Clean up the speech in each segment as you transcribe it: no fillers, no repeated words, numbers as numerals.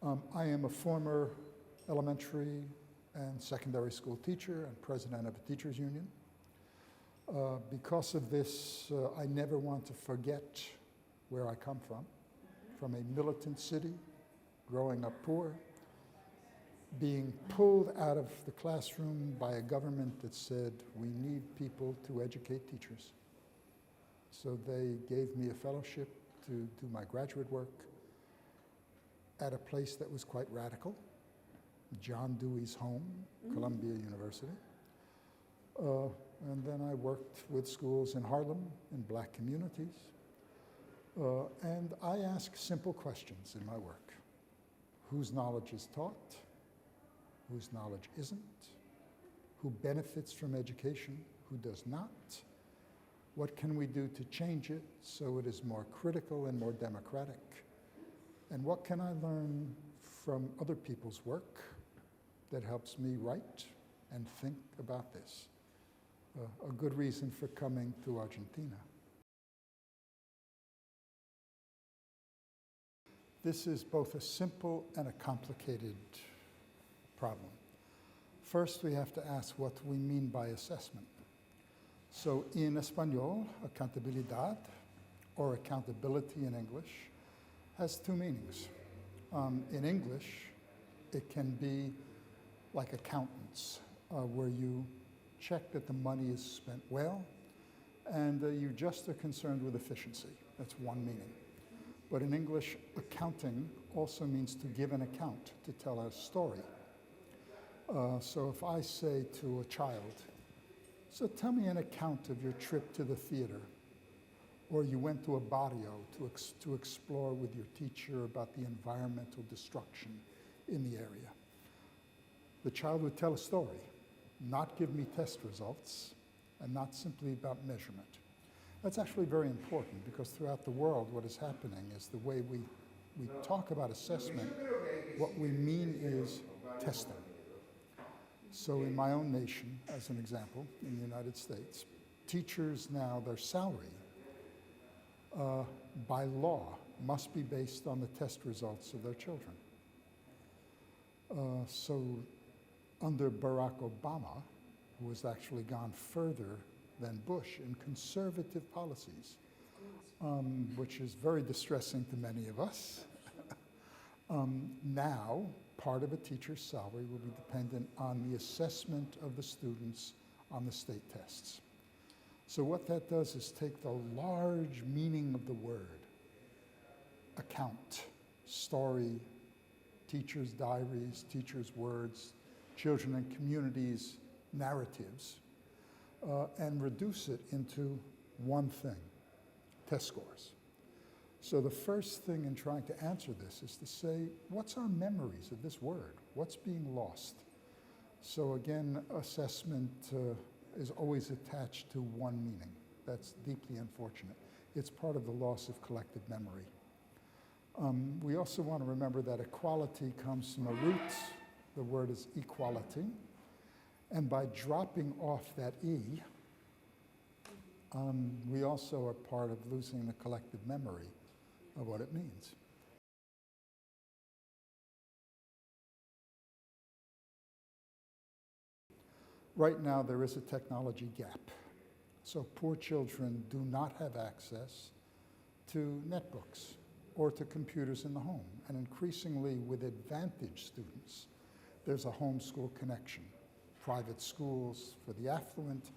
I am a former elementary and secondary school teacher and president of a teachers union. Because of this, I never want to forget where I come from a militant city, growing up poor, being pulled out of the classroom by a government that said, we need people to educate teachers. So they gave me a fellowship to do my graduate work at a place that was quite radical, John Dewey's home, Columbia University. And then I worked with schools in Harlem, in black communities. And I ask simple questions in my work. Whose knowledge is taught? Whose knowledge isn't? Who benefits from education? Who does not? What can we do to change it so it is more critical and more democratic? And what can I learn from other people's work that helps me write and think about this? A good reason for coming to Argentina. This is both a simple and a complicated problem. First, we have to ask what we mean by assessment. So in Espanol, accountabilidad, or accountability in English, has two meanings. In English, it can be like accountants, where you check that the money is spent well, and you just are concerned with efficiency. That's one meaning. But in English, accounting also means to give an account, to tell a story. So if I say to a child, so tell me an account of your trip to the theater, or you went to a barrio to explore with your teacher about the environmental destruction in the area. The child would tell a story, not give me test results, and not simply about measurement. That's actually very important because throughout the world what is happening is the way we talk about assessment, what we mean is testing. So in my own nation, as an example, in the United States, teachers now, their salary by law must be based on the test results of their children. So under Barack Obama, who has actually gone further than Bush in conservative policies, which is very distressing to many of us. Now, part of a teacher's salary will be dependent on the assessment of the students on the state tests. So what that does is take the large meaning of the word, account, story, teachers' diaries, teachers' words, children and communities' narratives, and reduce it into one thing, test scores. So the first thing in trying to answer this is to say, what's our memories of this word? What's being lost? So again, assessment is always attached to one meaning. That's deeply unfortunate. It's part of the loss of collective memory. We also want to remember that equality comes from a root. The word is equality. And by dropping off that E, we also are part of losing the collective memory of what it means. Right now, there is a technology gap. So poor children do not have access to netbooks or to computers in the home. And increasingly, with advantaged students, there's a homeschool connection. Private schools for the affluent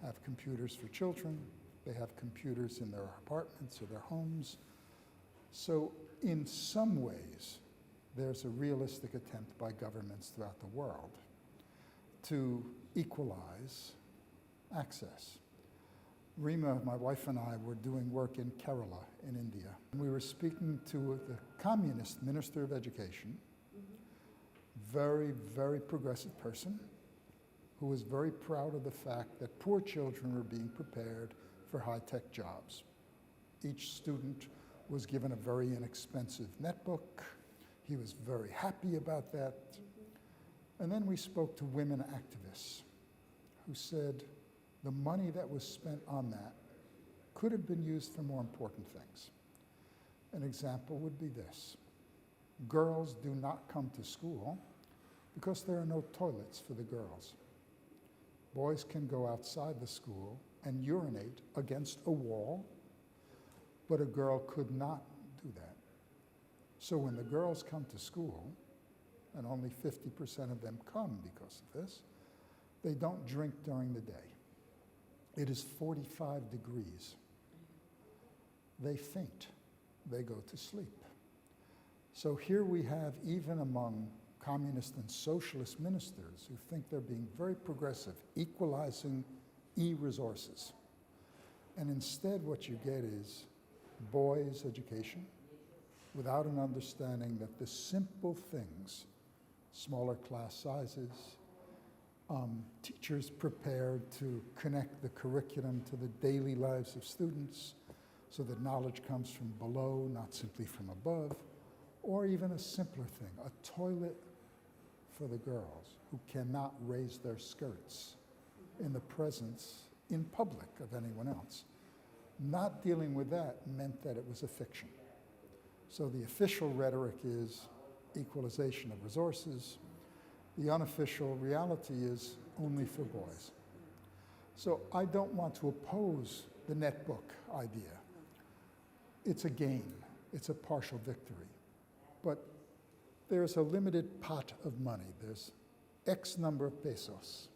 have computers for children. They have computers in their apartments or their homes. So in some ways, there's a realistic attempt by governments throughout the world to equalize access. Rima, my wife, and I were doing work in Kerala in India. And we were speaking to the communist Minister of Education, very, very progressive person, who was very proud of the fact that poor children were being prepared for high-tech jobs. Each student was given a very inexpensive netbook. He was very happy about that. And then we spoke to women activists who said the money that was spent on that could have been used for more important things. An example would be this. Girls do not come to school because there are no toilets for the girls. Boys can go outside the school and urinate against a wall, but a girl could not do that. So when the girls come to school, and only 50% of them come because of this, they don't drink during the day. It is 45 degrees. They faint. They go to sleep. So here we have, even among communist and socialist ministers who think they're being very progressive, equalizing e-resources. And instead what you get is boys' education without an understanding that the simple things, smaller class sizes, teachers prepared to connect the curriculum to the daily lives of students so that knowledge comes from below, not simply from above, or even a simpler thing, a toilet for the girls who cannot raise their skirts in the presence, in public, of anyone else. Not dealing with that meant that it was a fiction. So the official rhetoric is equalization of resources. The unofficial reality is only for boys. So I don't want to oppose the netbook idea. It's a gain. It's a partial victory. But there's a limited pot of money. There's X number of pesos.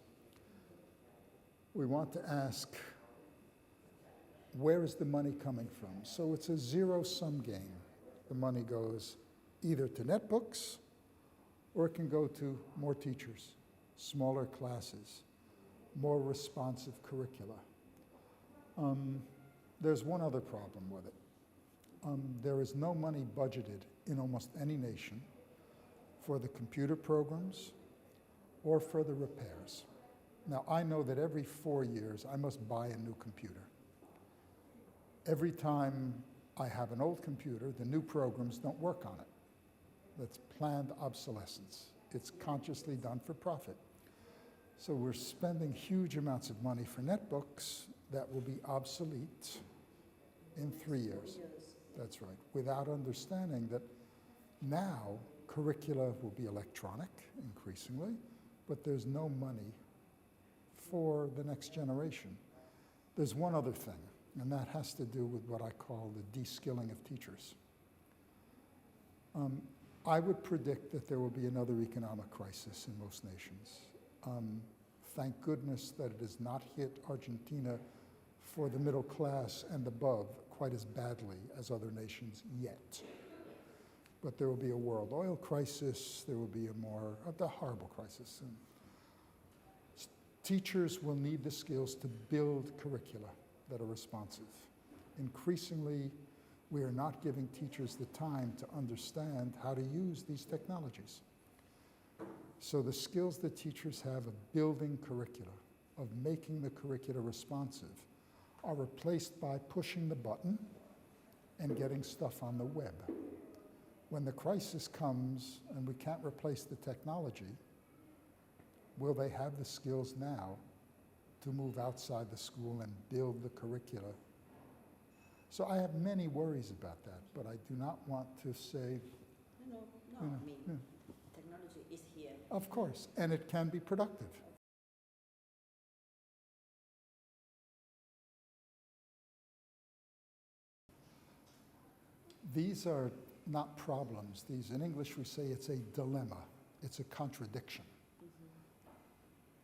We want to ask, where is the money coming from? So it's a zero-sum game. The money goes either to netbooks, or it can go to more teachers, smaller classes, more responsive curricula. There's one other problem with it. There is no money budgeted in almost any nation for the computer programs or for the repairs. Now, I know that every 4 years I must buy a new computer. Every time I have an old computer, the new programs don't work on it. That's planned obsolescence. It's consciously done for profit. So we're spending huge amounts of money for netbooks that will be obsolete in 3 years. That's right, without understanding that now curricula will be electronic increasingly, but there's no money for the next generation. There's one other thing, and that has to do with what I call the de-skilling of teachers. I would predict that there will be another economic crisis in most nations. Thank goodness that it has not hit Argentina for the middle class and above quite as badly as other nations yet. But there will be a world oil crisis, there will be a horrible crisis. And teachers will need the skills to build curricula that are responsive. Increasingly, we are not giving teachers the time to understand how to use these technologies. So the skills that teachers have of building curricula, of making the curricula responsive, are replaced by pushing the button and getting stuff on the web. When the crisis comes and we can't replace the technology, will they have the skills now to move outside the school and build the curricula? So I have many worries about that, but I do not want to say... No, I mean, technology is here. Of course, and it can be productive. These are not problems. These, in English, we say it's a dilemma. It's a contradiction.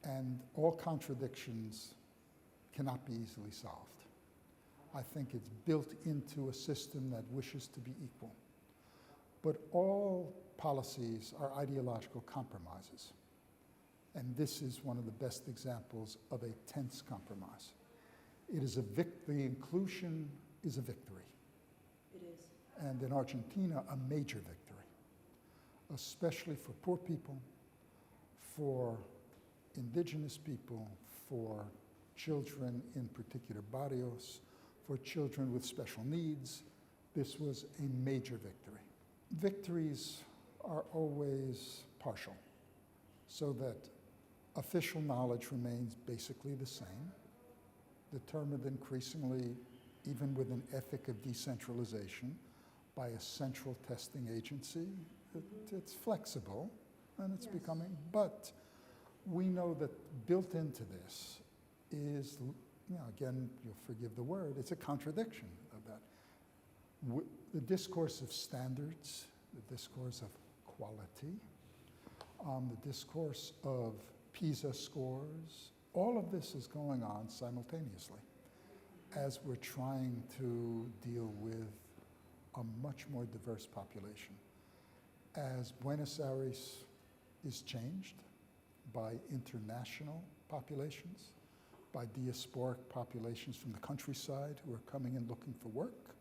And all contradictions cannot be easily solved. I think it's built into a system that wishes to be equal. But all policies are ideological compromises. And this is one of the best examples of a tense compromise. It is the inclusion is a victory. It is. And in Argentina, a major victory, especially for poor people, for indigenous people, for children in particular barrios, for children with special needs. This was a major victory. Victories are always partial, so that official knowledge remains basically the same, determined increasingly, even with an ethic of decentralization, by a central testing agency It's flexible, and it's becoming, but we know that built into this is, again, you'll forgive the word, it's a contradiction of that. The discourse of standards, the discourse of quality, the discourse of PISA scores, all of this is going on simultaneously as we're trying to deal with a much more diverse population. As Buenos Aires is changed by international populations, by diasporic populations from the countryside who are coming and looking for work.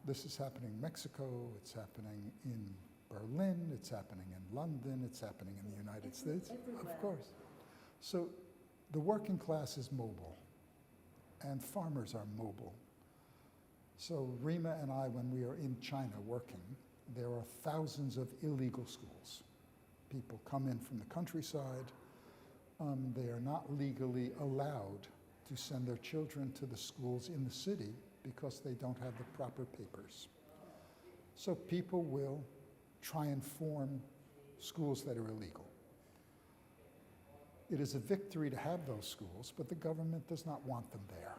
This is happening in Mexico, it's happening in Berlin, it's happening in London, it's happening in the United States. Everywhere. Of course. So the working class is mobile, and farmers are mobile. So Rima and I, when we are in China working, there are thousands of illegal schools. People come in from the countryside. They are not legally allowed to send their children to the schools in the city because they don't have the proper papers. So people will try and form schools that are illegal. It is a victory to have those schools, but the government does not want them there.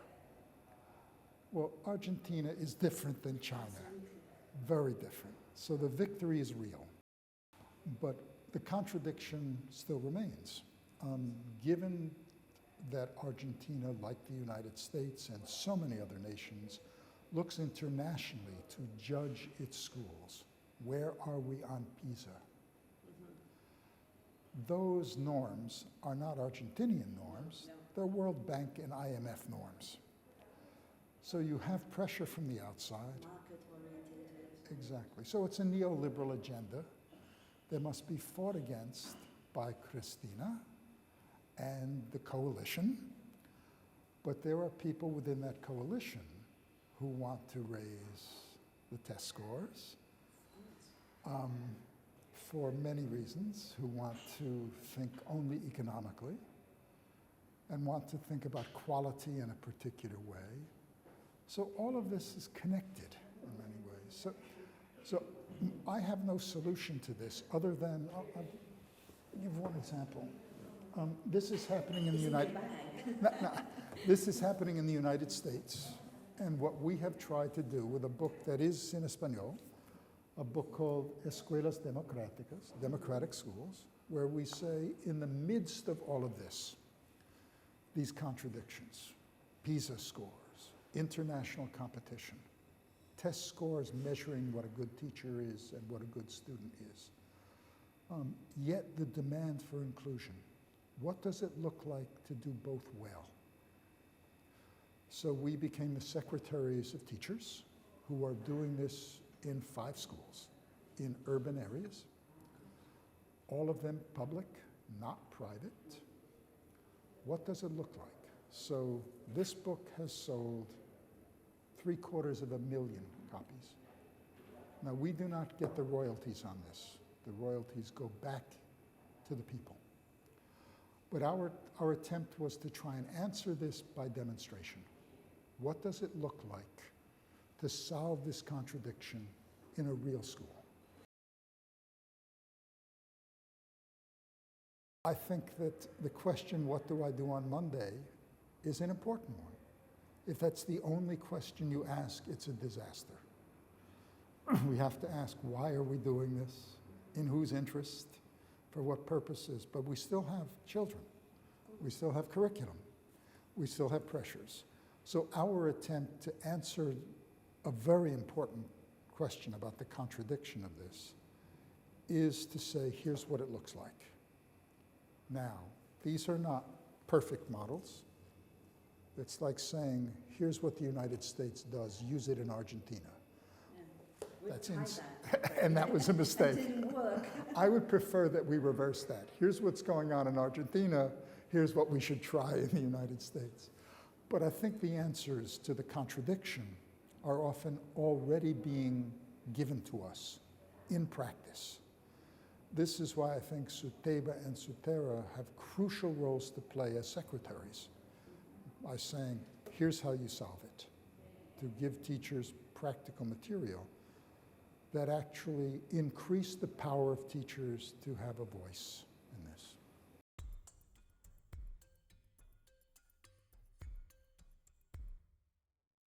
Well, Argentina is different than China, very different. So the victory is real, but the contradiction still remains. Given that Argentina, like the United States and so many other nations, looks internationally to judge its schools, where are we on PISA? Those norms are not Argentinian norms, they're World Bank and IMF norms. So you have pressure from the outside. Market-oriented. Exactly. So it's a neoliberal agenda that must be fought against by Cristina and the coalition. But there are people within that coalition who want to raise the test scores for many reasons, who want to think only economically and want to think about quality in a particular way. So all of this is connected in many ways. So I have no solution to this other than, I'll give one example. This is happening in the This is happening in the United States. And what we have tried to do with a book that is in Espanol, a book called Escuelas Democráticas, Democratic Schools, where we say in the midst of all of this, these contradictions, PISA scores, international competition, test scores measuring what a good teacher is and what a good student is, yet the demand for inclusion. What does it look like to do both well? So we became the secretaries of teachers who are doing this in 5 schools in urban areas, all of them public, not private. What does it look like? So this book has sold 750,000 copies. Now we do not get the royalties on this. The royalties go back to the people. But our attempt was to try and answer this by demonstration. What does it look like to solve this contradiction in a real school? I think that the question, what do I do on Monday, is an important one. If that's the only question you ask, it's a disaster. We have to ask, why are we doing this? In whose interest? For what purposes? But we still have children. We still have curriculum. We still have pressures. So our attempt to answer a very important question about the contradiction of this is to say, here's what it looks like. Now, these are not perfect models. It's like saying, here's what the United States does, use it in Argentina. That's and that was a mistake. That didn't work. I would prefer that we reverse that. Here's what's going on in Argentina, here's what we should try in the United States. But I think the answers to the contradiction are often already being given to us in practice. This is why I think Suteba and Sutera have crucial roles to play as secretaries by saying, here's how you solve it, to give teachers practical material. that actually increase the power of teachers to have a voice.